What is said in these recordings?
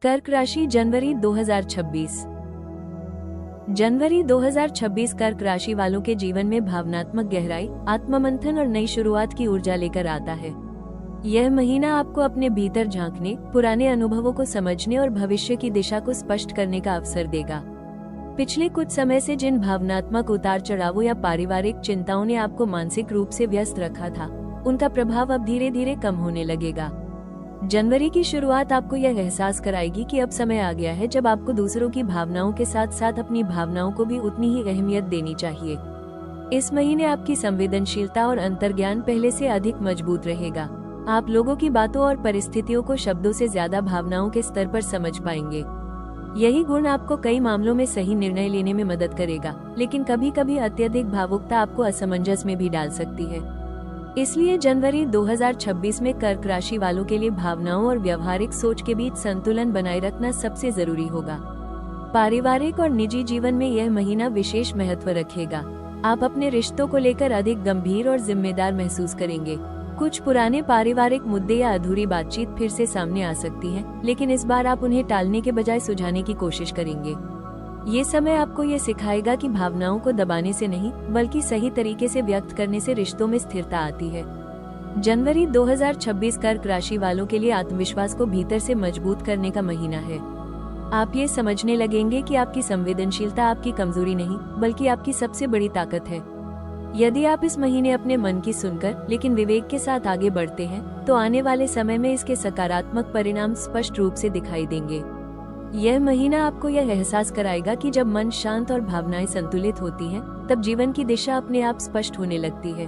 कर्क राशि जनवरी 2026। जनवरी 2026 कर्क राशि वालों के जीवन में भावनात्मक गहराई, आत्ममंथन और नई शुरुआत की ऊर्जा लेकर आता है। यह महीना आपको अपने भीतर झांकने, पुराने अनुभवों को समझने और भविष्य की दिशा को स्पष्ट करने का अवसर देगा। पिछले कुछ समय से जिन भावनात्मक उतार चढ़ावों या पारिवारिक चिंताओं ने आपको मानसिक रूप से व्यस्त रखा था, उनका प्रभाव अब धीरे धीरे कम होने लगेगा। जनवरी की शुरुआत आपको यह एहसास कराएगी कि अब समय आ गया है जब आपको दूसरों की भावनाओं के साथ साथ अपनी भावनाओं को भी उतनी ही अहमियत देनी चाहिए। इस महीने आपकी संवेदनशीलता और अंतर्ज्ञान पहले से अधिक मजबूत रहेगा। आप लोगों की बातों और परिस्थितियों को शब्दों से ज्यादा भावनाओं के स्तर पर समझ पाएंगे। यही गुण आपको कई मामलों में सही निर्णय लेने में मदद करेगा, लेकिन कभी कभी अत्यधिक भावुकता आपको असमंजस में भी डाल सकती है। इसलिए जनवरी 2026 में कर्क राशि वालों के लिए भावनाओं और व्यावहारिक सोच के बीच संतुलन बनाए रखना सबसे जरूरी होगा। पारिवारिक और निजी जीवन में यह महीना विशेष महत्व रखेगा। आप अपने रिश्तों को लेकर अधिक गंभीर और जिम्मेदार महसूस करेंगे। कुछ पुराने पारिवारिक मुद्दे या अधूरी बातचीत फिर से सामने आ सकती है, लेकिन इस बार आप उन्हें टालने के बजाय सुलझाने की कोशिश करेंगे। ये समय आपको ये सिखाएगा कि भावनाओं को दबाने से नहीं, बल्कि सही तरीके से व्यक्त करने से रिश्तों में स्थिरता आती है। जनवरी 2026 कर्क राशि वालों के लिए आत्मविश्वास को भीतर से मजबूत करने का महीना है। आप ये समझने लगेंगे कि आपकी संवेदनशीलता आपकी कमजोरी नहीं, बल्कि आपकी सबसे बड़ी ताकत है। यदि आप इस महीने अपने मन की सुनकर लेकिन विवेक के साथ आगे बढ़ते हैं, तो आने वाले समय में इसके सकारात्मक परिणाम स्पष्ट रूप से दिखाई देंगे। यह महीना आपको यह एहसास कराएगा कि जब मन शांत और भावनाएं संतुलित होती हैं, तब जीवन की दिशा अपने आप स्पष्ट होने लगती है।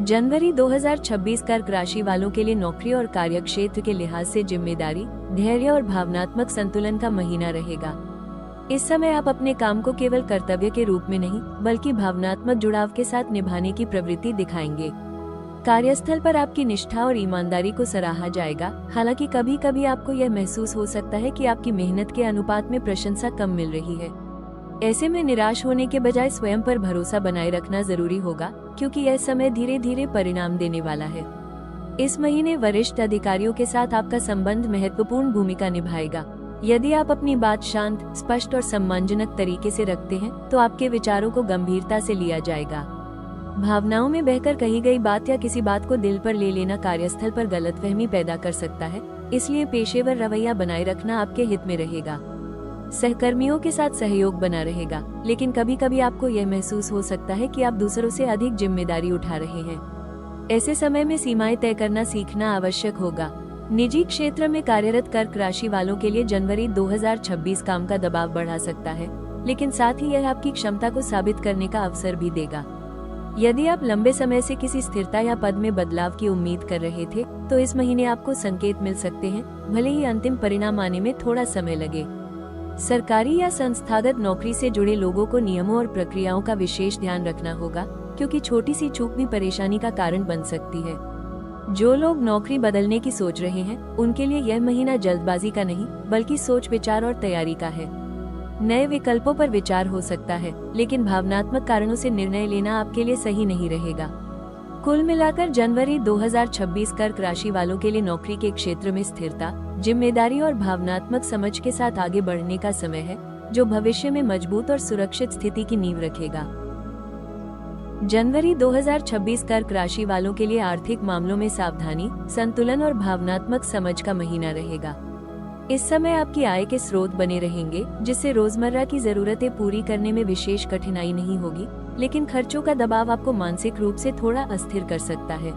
जनवरी 2026 कर्क राशि वालों के लिए नौकरी और कार्यक्षेत्र के लिहाज से जिम्मेदारी, धैर्य और भावनात्मक संतुलन का महीना रहेगा। इस समय आप अपने काम को केवल कर्तव्य के रूप में नहीं, बल्कि भावनात्मक जुड़ाव के साथ निभाने की प्रवृत्ति दिखाएंगे। कार्यस्थल पर आपकी निष्ठा और ईमानदारी को सराहा जाएगा। हालांकि कभी कभी आपको यह महसूस हो सकता है कि आपकी मेहनत के अनुपात में प्रशंसा कम मिल रही है। ऐसे में निराश होने के बजाय स्वयं पर भरोसा बनाए रखना जरूरी होगा, क्योंकि यह समय धीरे धीरे परिणाम देने वाला है। इस महीने वरिष्ठ अधिकारियों के साथ आपका संबंध महत्वपूर्ण भूमिका निभाएगा। यदि आप अपनी बात शांत, स्पष्ट और सम्मानजनक तरीके से रखते हैं, तो आपके विचारों को गंभीरता से लिया जाएगा। भावनाओं में बहकर कही गई बात या किसी बात को दिल पर ले लेना कार्यस्थल पर गलतफहमी पैदा कर सकता है, इसलिए पेशेवर रवैया बनाए रखना आपके हित में रहेगा। सहकर्मियों के साथ सहयोग बना रहेगा, लेकिन कभी कभी आपको यह महसूस हो सकता है कि आप दूसरों से अधिक जिम्मेदारी उठा रहे हैं। ऐसे समय में सीमाएं तय करना सीखना आवश्यक होगा। निजी क्षेत्र में कार्यरत कर्क राशि वालों के लिए जनवरी 2026 काम का दबाव बढ़ा सकता है, लेकिन साथ ही यह आपकी क्षमता को साबित करने का अवसर भी देगा। यदि आप लंबे समय से किसी स्थिरता या पद में बदलाव की उम्मीद कर रहे थे, तो इस महीने आपको संकेत मिल सकते हैं, भले ही अंतिम परिणाम आने में थोड़ा समय लगे। सरकारी या संस्थागत नौकरी से जुड़े लोगों को नियमों और प्रक्रियाओं का विशेष ध्यान रखना होगा, क्योंकि छोटी सी चूक भी परेशानी का कारण बन सकती है। जो लोग नौकरी बदलने की सोच रहे हैं, उनके लिए यह महीना जल्दबाजी का नहीं, बल्कि सोच विचार और तैयारी का है। नए विकल्पों पर विचार हो सकता है, लेकिन भावनात्मक कारणों से निर्णय लेना आपके लिए सही नहीं रहेगा। कुल मिलाकर जनवरी 2026 कर्क राशि वालों के लिए नौकरी के क्षेत्र में स्थिरता, जिम्मेदारी और भावनात्मक समझ के साथ आगे बढ़ने का समय है, जो भविष्य में मजबूत और सुरक्षित स्थिति की नींव रखेगा। जनवरी 2026 कर्क राशि वालों के लिए आर्थिक मामलों में सावधानी, संतुलन और भावनात्मक समझ का महीना रहेगा। इस समय आपकी आय के स्रोत बने रहेंगे, जिससे रोजमर्रा की जरूरतें पूरी करने में विशेष कठिनाई नहीं होगी, लेकिन खर्चों का दबाव आपको मानसिक रूप से थोड़ा अस्थिर कर सकता है।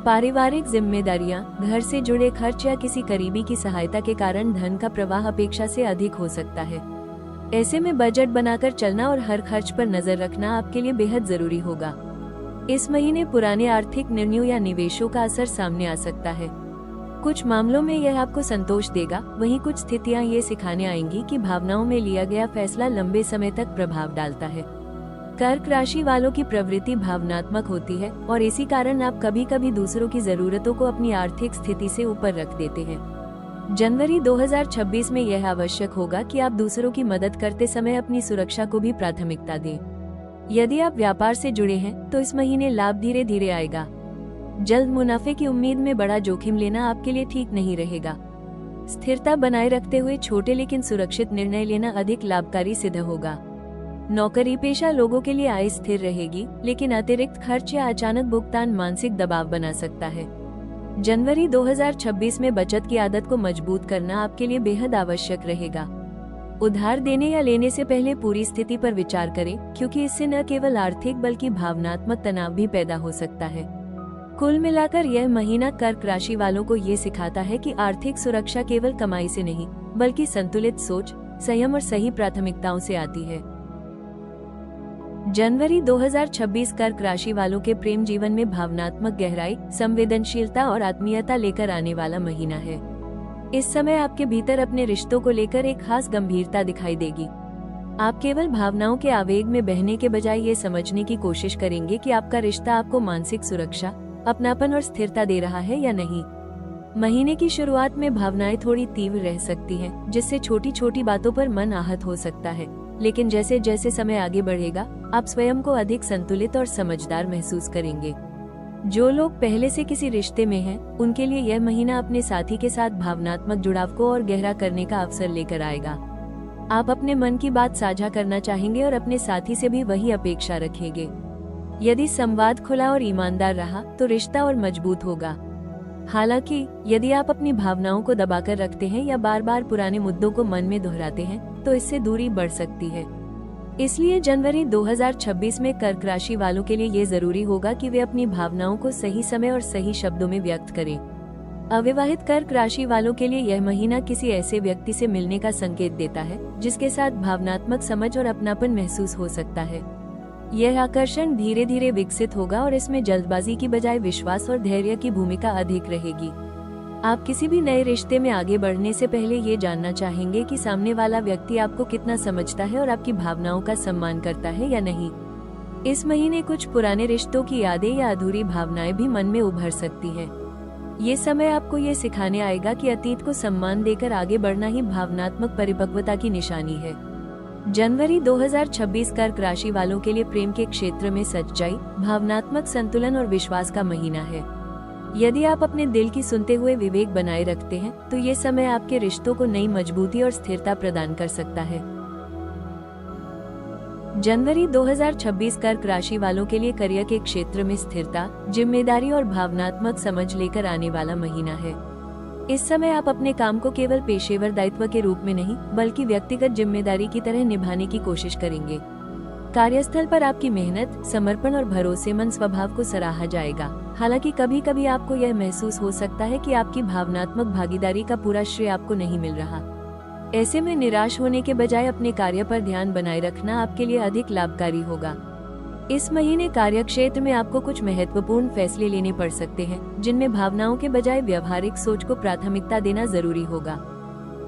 पारिवारिक जिम्मेदारियां, घर से जुड़े खर्च या किसी करीबी की सहायता के कारण धन का प्रवाह अपेक्षा से अधिक हो सकता है। ऐसे में बजट बनाकर चलना और हर खर्च पर नजर रखना आपके लिए बेहद जरूरी होगा। इस महीने पुराने आर्थिक निर्णयों या निवेशों का असर सामने आ सकता है। कुछ मामलों में यह आपको संतोष देगा, वहीं कुछ स्थितियां ये सिखाने आएंगी कि भावनाओं में लिया गया फैसला लंबे समय तक प्रभाव डालता है। कर्क राशि वालों की प्रवृत्ति भावनात्मक होती है, और इसी कारण आप कभी कभी दूसरों की जरूरतों को अपनी आर्थिक स्थिति से ऊपर रख देते हैं। जनवरी 2026 में यह आवश्यक होगा कि आप दूसरों की मदद करते समय अपनी सुरक्षा को भी प्राथमिकता दें। यदि आप व्यापार से जुड़े हैं, तो इस महीने लाभ धीरे धीरे आएगा। जल्द मुनाफे की उम्मीद में बड़ा जोखिम लेना आपके लिए ठीक नहीं रहेगा। स्थिरता बनाए रखते हुए छोटे लेकिन सुरक्षित निर्णय लेना अधिक लाभकारी सिद्ध होगा। नौकरी पेशा लोगों के लिए आय स्थिर रहेगी, लेकिन अतिरिक्त खर्च या अचानक भुगतान मानसिक दबाव बना सकता है। जनवरी 2026 में बचत की आदत को मजबूत करना आपके लिए बेहद आवश्यक रहेगा। उधार देने या लेने से पहले पूरी स्थिति पर विचार करें, क्योंकि इससे न केवल आर्थिक बल्कि भावनात्मक तनाव भी पैदा हो सकता है। कुल मिलाकर यह महीना कर्क राशि वालों को ये सिखाता है कि आर्थिक सुरक्षा केवल कमाई से नहीं, बल्कि संतुलित सोच, संयम और सही प्राथमिकताओं से आती है। जनवरी 2026 कर्क राशि वालों के प्रेम जीवन में भावनात्मक गहराई, संवेदनशीलता और आत्मीयता लेकर आने वाला महीना है। इस समय आपके भीतर अपने रिश्तों को लेकर एक खास गंभीरता दिखाई देगी। आप केवल भावनाओं के आवेग में बहने के बजाय ये समझने की कोशिश करेंगे कि आपका रिश्ता आपको मानसिक सुरक्षा, अपनापन और स्थिरता दे रहा है या नहीं। महीने की शुरुआत में भावनाएं थोड़ी तीव्र रह सकती हैं, जिससे छोटी छोटी बातों पर मन आहत हो सकता है, लेकिन जैसे जैसे समय आगे बढ़ेगा, आप स्वयं को अधिक संतुलित और समझदार महसूस करेंगे। जो लोग पहले से किसी रिश्ते में हैं, उनके लिए यह महीना अपने साथी के साथ भावनात्मक जुड़ाव को और गहरा करने का अवसर लेकर आएगा। आप अपने मन की बात साझा करना चाहेंगे और अपने साथी से भी वही अपेक्षा रखेंगे। यदि संवाद खुला और ईमानदार रहा, तो रिश्ता और मजबूत होगा। हालांकि यदि आप अपनी भावनाओं को दबाकर रखते हैं या बार बार पुराने मुद्दों को मन में दोहराते हैं, तो इससे दूरी बढ़ सकती है। इसलिए जनवरी 2026 में कर्क राशि वालों के लिए ये जरूरी होगा कि वे अपनी भावनाओं को सही समय और सही शब्दों में व्यक्त करें। अविवाहित कर्क राशि वालों के लिए यह महीना किसी ऐसे व्यक्ति से मिलने का संकेत देता है, जिसके साथ भावनात्मक समझ और अपनापन महसूस हो सकता है। यह आकर्षण धीरे धीरे विकसित होगा और इसमें जल्दबाजी की बजाय विश्वास और धैर्य की भूमिका अधिक रहेगी। आप किसी भी नए रिश्ते में आगे बढ़ने से पहले ये जानना चाहेंगे कि सामने वाला व्यक्ति आपको कितना समझता है और आपकी भावनाओं का सम्मान करता है या नहीं। इस महीने कुछ पुराने रिश्तों की यादें या अधूरी भावनाएं भी मन में उभर सकती हैं। ये समय आपको ये सिखाने आएगा कि अतीत को सम्मान देकर आगे बढ़ना ही भावनात्मक परिपक्वता की निशानी है। जनवरी 2026 कर्क राशि वालों के लिए प्रेम के क्षेत्र में सच्चाई, भावनात्मक संतुलन और विश्वास का महीना है। यदि आप अपने दिल की सुनते हुए विवेक बनाए रखते हैं, तो ये समय आपके रिश्तों को नई मजबूती और स्थिरता प्रदान कर सकता है। जनवरी 2026 कर्क राशि वालों के लिए करियर के क्षेत्र में स्थिरता, जिम्मेदारी और भावनात्मक समझ लेकर आने वाला महीना है। इस समय आप अपने काम को केवल पेशेवर दायित्व के रूप में नहीं, बल्कि व्यक्तिगत जिम्मेदारी की तरह निभाने की कोशिश करेंगे। कार्यस्थल पर आपकी मेहनत, समर्पण और भरोसेमंद स्वभाव को सराहा जाएगा। हालांकि कभी कभी आपको यह महसूस हो सकता है कि आपकी भावनात्मक भागीदारी का पूरा श्रेय आपको नहीं मिल रहा। ऐसे में निराश होने के बजाय अपने कार्य पर ध्यान बनाए रखना आपके लिए अधिक लाभकारी होगा। इस महीने कार्यक्षेत्र में आपको कुछ महत्वपूर्ण फैसले लेने पड़ सकते हैं, जिनमें भावनाओं के बजाय व्यवहारिक सोच को प्राथमिकता देना जरूरी होगा।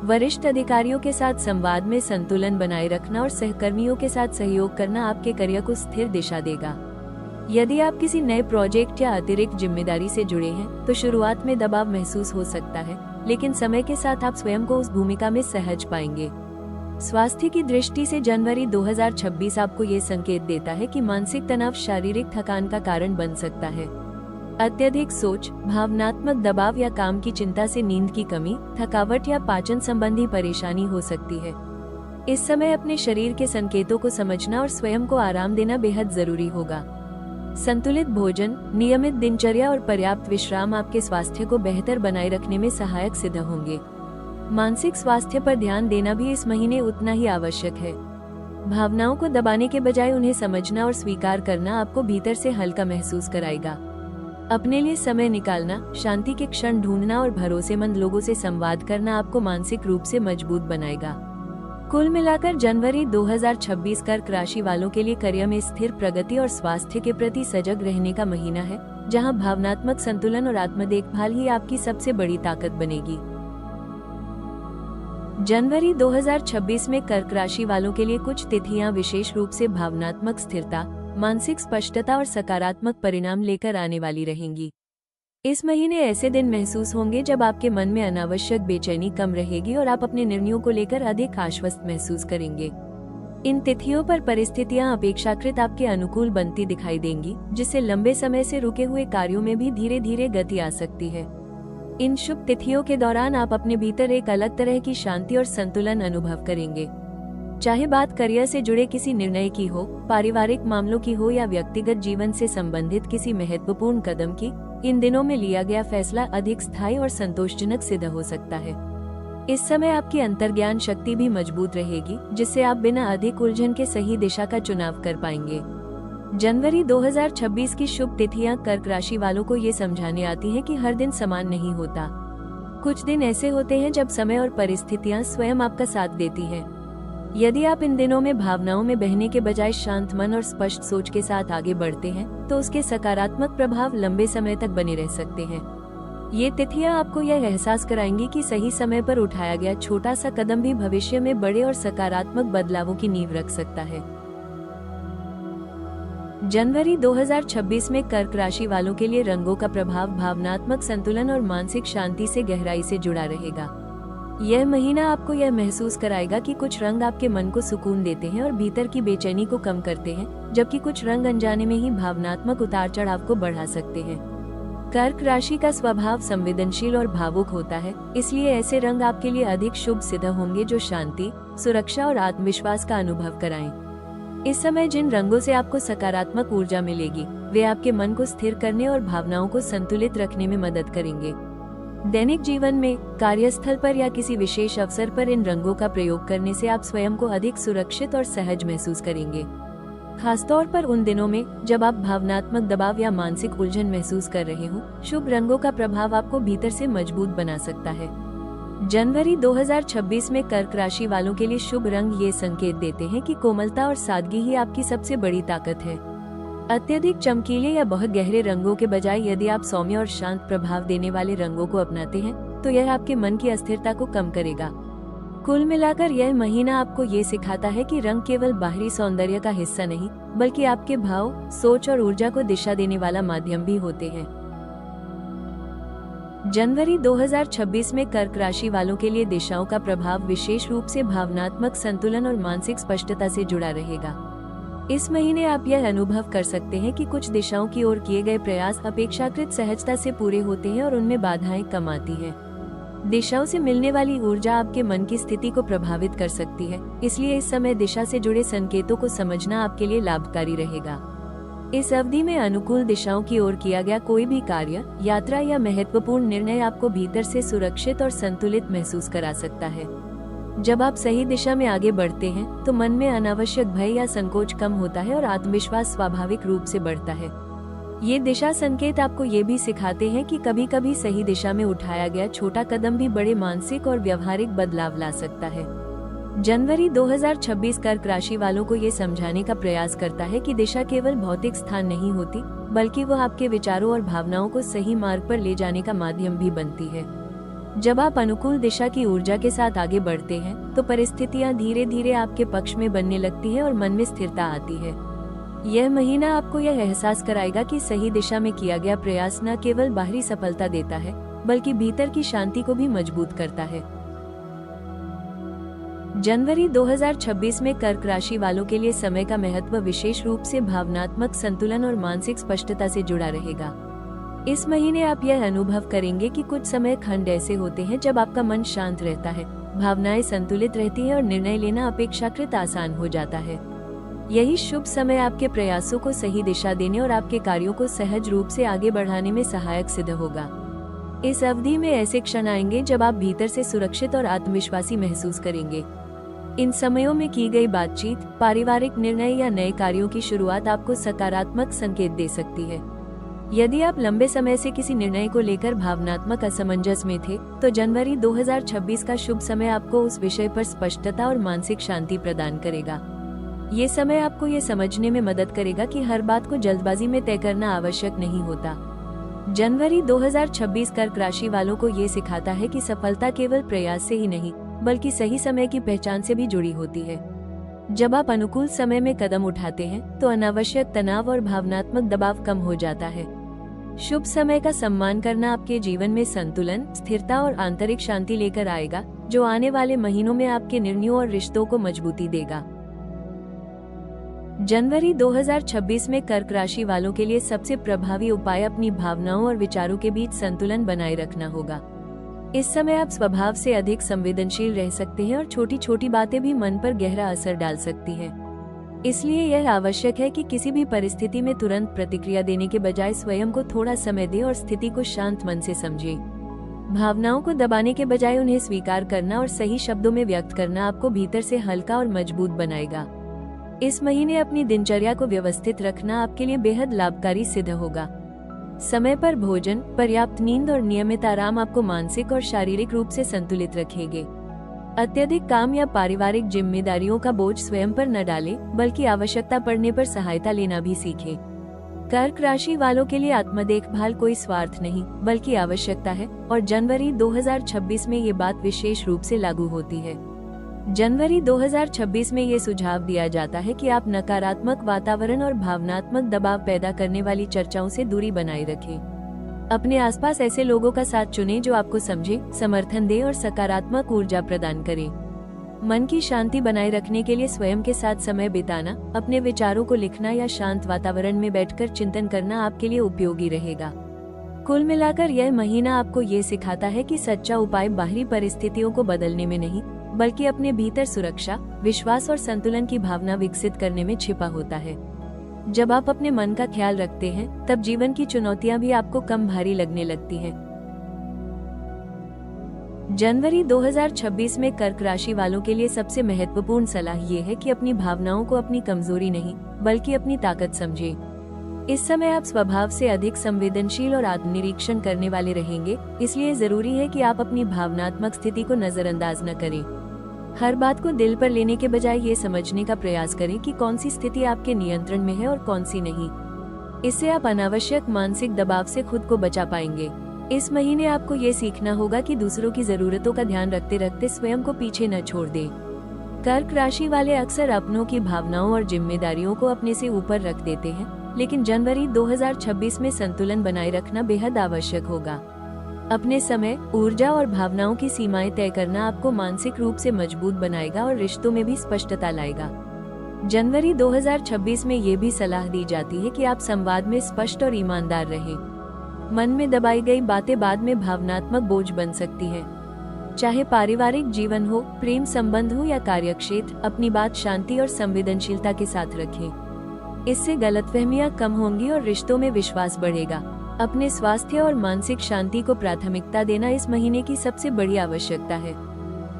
वरिष्ठ अधिकारियों के साथ संवाद में संतुलन बनाए रखना और सहकर्मियों के साथ सहयोग करना आपके करियर को स्थिर दिशा देगा। यदि आप किसी नए प्रोजेक्ट या अतिरिक्त जिम्मेदारी से जुड़े हैं, तो शुरुआत में दबाव महसूस हो सकता है, लेकिन समय के साथ आप स्वयं को उस भूमिका में सहज पाएंगे। स्वास्थ्य की दृष्टि से जनवरी 2026 आपको ये संकेत देता है कि मानसिक तनाव शारीरिक थकान का कारण बन सकता है। अत्यधिक सोच, भावनात्मक दबाव या काम की चिंता से नींद की कमी, थकावट या पाचन संबंधी परेशानी हो सकती है। इस समय अपने शरीर के संकेतों को समझना और स्वयं को आराम देना बेहद जरूरी होगा। संतुलित भोजन, नियमित दिनचर्या और पर्याप्त विश्राम आपके स्वास्थ्य को बेहतर बनाए रखने में सहायक सिद्ध होंगे। मानसिक स्वास्थ्य पर ध्यान देना भी इस महीने उतना ही आवश्यक है। भावनाओं को दबाने के बजाय उन्हें समझना और स्वीकार करना आपको भीतर से हल्का महसूस कराएगा। अपने लिए समय निकालना, शांति के क्षण ढूंढना और भरोसेमंद लोगों से संवाद करना आपको मानसिक रूप से मजबूत बनाएगा। कुल मिलाकर जनवरी 2026 कर्क राशि वालों के लिए करियर में स्थिर प्रगति और स्वास्थ्य के प्रति सजग रहने का महीना है, जहां भावनात्मक संतुलन और आत्म देखभाल ही आपकी सबसे बड़ी ताकत बनेगी। जनवरी 2026 में कर्क राशि वालों के लिए कुछ तिथियां विशेष रूप से भावनात्मक स्थिरता, मानसिक स्पष्टता और सकारात्मक परिणाम लेकर आने वाली रहेंगी। इस महीने ऐसे दिन महसूस होंगे जब आपके मन में अनावश्यक बेचैनी कम रहेगी और आप अपने निर्णयों को लेकर अधिक आश्वस्त महसूस करेंगे। इन तिथियों पर परिस्थितियां अपेक्षाकृत आपके अनुकूल बनती दिखाई देंगी, जिससे लंबे समय से रुके हुए कार्यों में भी धीरे धीरे गति आ सकती है। इन शुभ तिथियों के दौरान आप अपने भीतर एक अलग तरह की शांति और संतुलन अनुभव करेंगे। चाहे बात करियर से जुड़े किसी निर्णय की हो, पारिवारिक मामलों की हो या व्यक्तिगत जीवन से संबंधित किसी महत्वपूर्ण कदम की, इन दिनों में लिया गया फैसला अधिक स्थायी और संतोषजनक सिद्ध हो सकता है। इस समय आपकी अंतर्ज्ञान शक्ति भी मजबूत रहेगी, जिससे आप बिना अधिक उलझन के सही दिशा का चुनाव कर पाएंगे। जनवरी 2026 की शुभ तिथियां कर्क राशि वालों को ये समझाने आती हैं कि हर दिन समान नहीं होता। कुछ दिन ऐसे होते हैं जब समय और परिस्थितियां स्वयं आपका साथ देती हैं। यदि आप इन दिनों में भावनाओं में बहने के बजाय शांत मन और स्पष्ट सोच के साथ आगे बढ़ते हैं, तो उसके सकारात्मक प्रभाव लंबे समय तक बने रह सकते हैं। ये तिथियां आपको यह एहसास कराएंगी कि सही समय पर उठाया गया छोटा सा कदम भी भविष्य में बड़े और सकारात्मक बदलावों की नींव रख सकता है। जनवरी 2026 में कर्क राशि वालों के लिए रंगों का प्रभाव भावनात्मक संतुलन और मानसिक शांति से गहराई से जुड़ा रहेगा। यह महीना आपको यह महसूस कराएगा कि कुछ रंग आपके मन को सुकून देते हैं और भीतर की बेचैनी को कम करते हैं, जबकि कुछ रंग अनजाने में ही भावनात्मक उतार चढ़ाव को बढ़ा सकते हैं। कर्क राशि का स्वभाव संवेदनशील और भावुक होता है, इसलिए ऐसे रंग आपके लिए अधिक शुभ सिद्ध होंगे जो शांति, सुरक्षा और आत्मविश्वास का अनुभव कराएं। इस समय जिन रंगों से आपको सकारात्मक ऊर्जा मिलेगी, वे आपके मन को स्थिर करने और भावनाओं को संतुलित रखने में मदद करेंगे। दैनिक जीवन में, कार्यस्थल पर या किसी विशेष अवसर पर इन रंगों का प्रयोग करने से आप स्वयं को अधिक सुरक्षित और सहज महसूस करेंगे। खासतौर पर उन दिनों में जब आप भावनात्मक दबाव या मानसिक उलझन महसूस कर रहे हो, शुभ रंगों का प्रभाव आपको भीतर से मजबूत बना सकता है। जनवरी 2026 में कर्क राशि वालों के लिए शुभ रंग ये संकेत देते हैं कि कोमलता और सादगी ही आपकी सबसे बड़ी ताकत है। अत्यधिक चमकीले या बहुत गहरे रंगों के बजाय यदि आप सौम्य और शांत प्रभाव देने वाले रंगों को अपनाते हैं, तो यह आपके मन की अस्थिरता को कम करेगा। कुल मिलाकर यह महीना आपको ये सिखाता है कि रंग केवल बाहरी सौंदर्य का हिस्सा नहीं, बल्कि आपके भाव, सोच और ऊर्जा को दिशा देने वाला माध्यम भी होते हैं। जनवरी 2026 में कर्क राशि वालों के लिए दिशाओं का प्रभाव विशेष रूप से भावनात्मक संतुलन और मानसिक स्पष्टता से जुड़ा रहेगा। इस महीने आप यह अनुभव कर सकते हैं कि कुछ दिशाओं की ओर किए गए प्रयास अपेक्षाकृत सहजता से पूरे होते हैं और उनमें बाधाएं कम आती हैं। दिशाओं से मिलने वाली ऊर्जा आपके मन की स्थिति को प्रभावित कर सकती है, इसलिए इस समय दिशा से जुड़े संकेतों को समझना आपके लिए लाभकारी रहेगा। इस अवधि में अनुकूल दिशाओं की ओर किया गया कोई भी कार्य, यात्रा या महत्वपूर्ण निर्णय आपको भीतर से सुरक्षित और संतुलित महसूस करा सकता है। जब आप सही दिशा में आगे बढ़ते हैं, तो मन में अनावश्यक भय या संकोच कम होता है और आत्मविश्वास स्वाभाविक रूप से बढ़ता है। ये दिशा संकेत आपको ये भी सिखाते हैं कि कभी कभी सही दिशा में उठाया गया छोटा कदम भी बड़े मानसिक और व्यवहारिक बदलाव ला सकता है। जनवरी 2026 कर्क राशि वालों को ये समझाने का प्रयास करता है कि दिशा केवल भौतिक स्थान नहीं होती, बल्कि वह आपके विचारों और भावनाओं को सही मार्ग पर ले जाने का माध्यम भी बनती है। जब आप अनुकूल दिशा की ऊर्जा के साथ आगे बढ़ते हैं, तो परिस्थितियां धीरे धीरे आपके पक्ष में बनने लगती है और मन में स्थिरता आती है। यह महीना आपको यह एहसास कराएगा कि सही दिशा में किया गया प्रयास न केवल बाहरी सफलता देता है, बल्कि भीतर की शांति को भी मजबूत करता है। जनवरी 2026 में कर्क राशि वालों के लिए समय का महत्व विशेष रूप से भावनात्मक संतुलन और मानसिक स्पष्टता से जुड़ा रहेगा। इस महीने आप यह अनुभव करेंगे कि कुछ समय खंड ऐसे होते हैं जब आपका मन शांत रहता है, भावनाएं संतुलित रहती हैं और निर्णय लेना अपेक्षाकृत आसान हो जाता है। यही शुभ समय आपके प्रयासों को सही दिशा देने और आपके कार्यों को सहज रूप से आगे बढ़ाने में सहायक सिद्ध होगा। इस अवधि में ऐसे क्षण आएंगे जब आप भीतर से सुरक्षित और आत्मविश्वासी महसूस करेंगे। इन समयों में की गई बातचीत, पारिवारिक निर्णय या नए कार्यों की शुरुआत आपको सकारात्मक संकेत दे सकती है। यदि आप लंबे समय से किसी निर्णय को लेकर भावनात्मक असमंजस में थे, तो जनवरी 2026 का शुभ समय आपको उस विषय पर स्पष्टता और मानसिक शांति प्रदान करेगा। ये समय आपको ये समझने में मदद करेगा कि हर बात को जल्दबाजी में तय करना आवश्यक नहीं होता। जनवरी 2026 कर्क राशि वालों को ये सिखाता है कि सफलता केवल प्रयास से ही नहीं, बल्कि सही समय की पहचान से भी जुड़ी होती है। जब आप अनुकूल समय में कदम उठाते हैं, तो अनावश्यक तनाव और भावनात्मक दबाव कम हो जाता है। शुभ समय का सम्मान करना आपके जीवन में संतुलन, स्थिरता और आंतरिक शांति लेकर आएगा, जो आने वाले महीनों में आपके निर्णयों और रिश्तों को मजबूती देगा। जनवरी 2026 में कर्क राशि वालों के लिए सबसे प्रभावी उपाय अपनी भावनाओं और विचारों के बीच संतुलन बनाए रखना होगा। इस समय आप स्वभाव से अधिक संवेदनशील रह सकते हैं और छोटी छोटी बातें भी मन पर गहरा असर डाल सकती हैं। इसलिए यह आवश्यक है कि किसी भी परिस्थिति में तुरंत प्रतिक्रिया देने के बजाय स्वयं को थोड़ा समय दें और स्थिति को शांत मन से समझें। भावनाओं को दबाने के बजाय उन्हें स्वीकार करना और सही शब्दों में व्यक्त करना आपको भीतर से हल्का और मजबूत बनाएगा। इस महीने अपनी दिनचर्या को व्यवस्थित रखना आपके लिए बेहद लाभकारी सिद्ध होगा। समय पर भोजन, पर्याप्त नींद और नियमित आराम आपको मानसिक और शारीरिक रूप से संतुलित रखेंगे। अत्यधिक काम या पारिवारिक जिम्मेदारियों का बोझ स्वयं पर न डालें, बल्कि आवश्यकता पड़ने पर सहायता लेना भी सीखें। कर्क राशि वालों के लिए आत्म देखभाल कोई स्वार्थ नहीं, बल्कि आवश्यकता है और जनवरी 2026 में ये बात विशेष रूप से लागू होती है। जनवरी 2026 में ये सुझाव दिया जाता है कि आप नकारात्मक वातावरण और भावनात्मक दबाव पैदा करने वाली चर्चाओं से दूरी बनाए रखें। अपने आसपास ऐसे लोगों का साथ चुनें जो आपको समझे, समर्थन दे और सकारात्मक ऊर्जा प्रदान करें। मन की शांति बनाए रखने के लिए स्वयं के साथ समय बिताना, अपने विचारों को लिखना या शांत वातावरण में बैठकर चिंतन करना आपके लिए उपयोगी रहेगा। कुल मिलाकर यह महीना आपको ये सिखाता है कि सच्चा उपाय बाहरी परिस्थितियों को बदलने में नहीं, बल्कि अपने भीतर सुरक्षा, विश्वास और संतुलन की भावना विकसित करने में छिपा होता है। जब आप अपने मन का ख्याल रखते हैं, तब जीवन की चुनौतियां भी आपको कम भारी लगने लगती हैं। जनवरी 2026 में कर्क राशि वालों के लिए सबसे महत्वपूर्ण सलाह ये है कि अपनी भावनाओं को अपनी कमजोरी नहीं, बल्कि अपनी ताकत समझें। इस समय आप स्वभाव से अधिक संवेदनशील और आत्मनिरीक्षण करने वाले रहेंगे, इसलिए जरूरी है कि आप अपनी भावनात्मक स्थिति को नजरअंदाज न करें। हर बात को दिल पर लेने के बजाय ये समझने का प्रयास करें कि कौन सी स्थिति आपके नियंत्रण में है और कौन सी नहीं। इससे आप अनावश्यक मानसिक दबाव से खुद को बचा पाएंगे। इस महीने आपको ये सीखना होगा कि दूसरों की जरूरतों का ध्यान रखते रखते स्वयं को पीछे न छोड़ दें। कर्क राशि वाले अक्सर अपनों की भावनाओं और जिम्मेदारियों को अपने से ऊपर रख देते हैं, लेकिन जनवरी 2026 में संतुलन बनाए रखना बेहद आवश्यक होगा। अपने समय, ऊर्जा और भावनाओं की सीमाएं तय करना आपको मानसिक रूप से मजबूत बनाएगा और रिश्तों में भी स्पष्टता लाएगा। जनवरी 2026 में ये भी सलाह दी जाती है कि आप संवाद में स्पष्ट और ईमानदार रहें। मन में दबाई गई बातें बाद में भावनात्मक बोझ बन सकती हैं। चाहे पारिवारिक जीवन हो, प्रेम संबंध हो या कार्यक्षेत्र, अपनी बात शांति और संवेदनशीलता के साथ रखें। इससे गलतफहमियां कम होंगी और रिश्तों में विश्वास बढ़ेगा। अपने स्वास्थ्य और मानसिक शांति को प्राथमिकता देना इस महीने की सबसे बड़ी आवश्यकता है।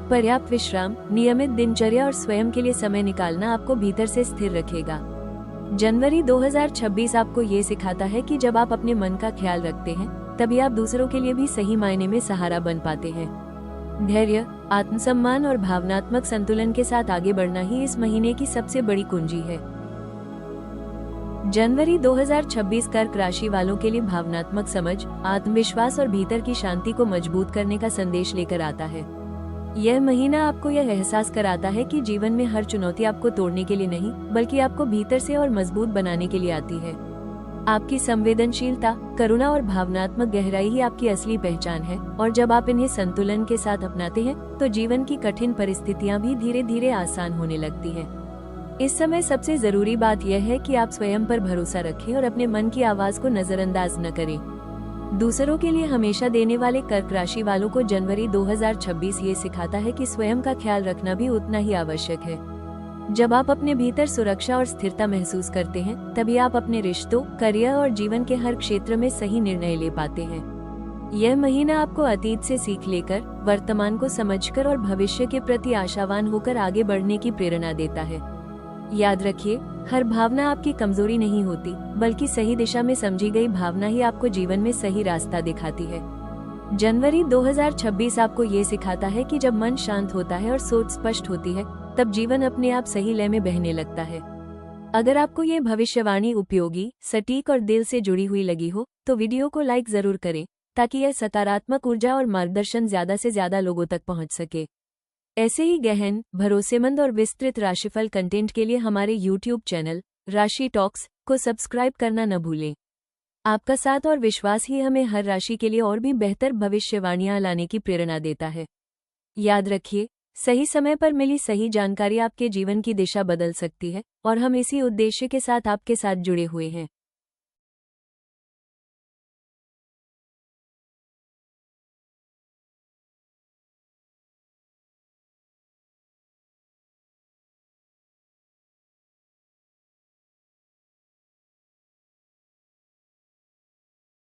पर्याप्त विश्राम, नियमित दिनचर्या और स्वयं के लिए समय निकालना आपको भीतर से स्थिर रखेगा। जनवरी 2026 आपको ये सिखाता है कि जब आप अपने मन का ख्याल रखते हैं, तभी आप दूसरों के लिए भी सही मायने में सहारा बन पाते हैं। धैर्य, आत्मसम्मान और भावनात्मक संतुलन के साथ आगे बढ़ना ही इस महीने की सबसे बड़ी कुंजी है। जनवरी 2026 कर्क राशि वालों के लिए भावनात्मक समझ, आत्मविश्वास और भीतर की शांति को मजबूत करने का संदेश लेकर आता है। यह महीना आपको यह एहसास कराता है कि जीवन में हर चुनौती आपको तोड़ने के लिए नहीं, बल्कि आपको भीतर से और मजबूत बनाने के लिए आती है। आपकी संवेदनशीलता, करुणा और भावनात्मक गहराई ही आपकी असली पहचान है, और जब आप इन्हें संतुलन के साथ अपनाते हैं, तो जीवन की कठिन परिस्थितियां भी धीरे धीरे आसान होने लगती हैं। इस समय सबसे जरूरी बात यह है कि आप स्वयं पर भरोसा रखें और अपने मन की आवाज को नजरअंदाज न करें। दूसरों के लिए हमेशा देने वाले कर्क राशि वालों को जनवरी 2026 ये सिखाता है कि स्वयं का ख्याल रखना भी उतना ही आवश्यक है। जब आप अपने भीतर सुरक्षा और स्थिरता महसूस करते हैं, तभी आप अपने रिश्तों, करियर और जीवन के हर क्षेत्र में सही निर्णय ले पाते हैं। यह महीना आपको अतीत से सीख लेकर, वर्तमान को समझकर और भविष्य के प्रति आशावान होकर आगे बढ़ने की प्रेरणा देता है। याद रखिए, हर भावना आपकी कमजोरी नहीं होती, बल्कि सही दिशा में समझी गई भावना ही आपको जीवन में सही रास्ता दिखाती है। जनवरी 2026 आपको ये सिखाता है कि जब मन शांत होता है और सोच स्पष्ट होती है, तब जीवन अपने आप सही लय में बहने लगता है। अगर आपको ये भविष्यवाणी उपयोगी, सटीक और दिल से जुड़ी हुई लगी हो, तो वीडियो को लाइक जरूर करें, ताकि यह सकारात्मक ऊर्जा और मार्गदर्शन ज्यादा से ज्यादा लोगों तक पहुंच सके। ऐसे ही गहन, भरोसेमंद और विस्तृत राशिफल कंटेंट के लिए हमारे YouTube चैनल राशि टॉक्स को सब्सक्राइब करना न भूलें। आपका साथ और विश्वास ही हमें हर राशि के लिए और भी बेहतर भविष्यवाणियां लाने की प्रेरणा देता है। याद रखिए, सही समय पर मिली सही जानकारी आपके जीवन की दिशा बदल सकती है और हम इसी उद्देश्य के साथ आपके साथ जुड़े हुए हैं।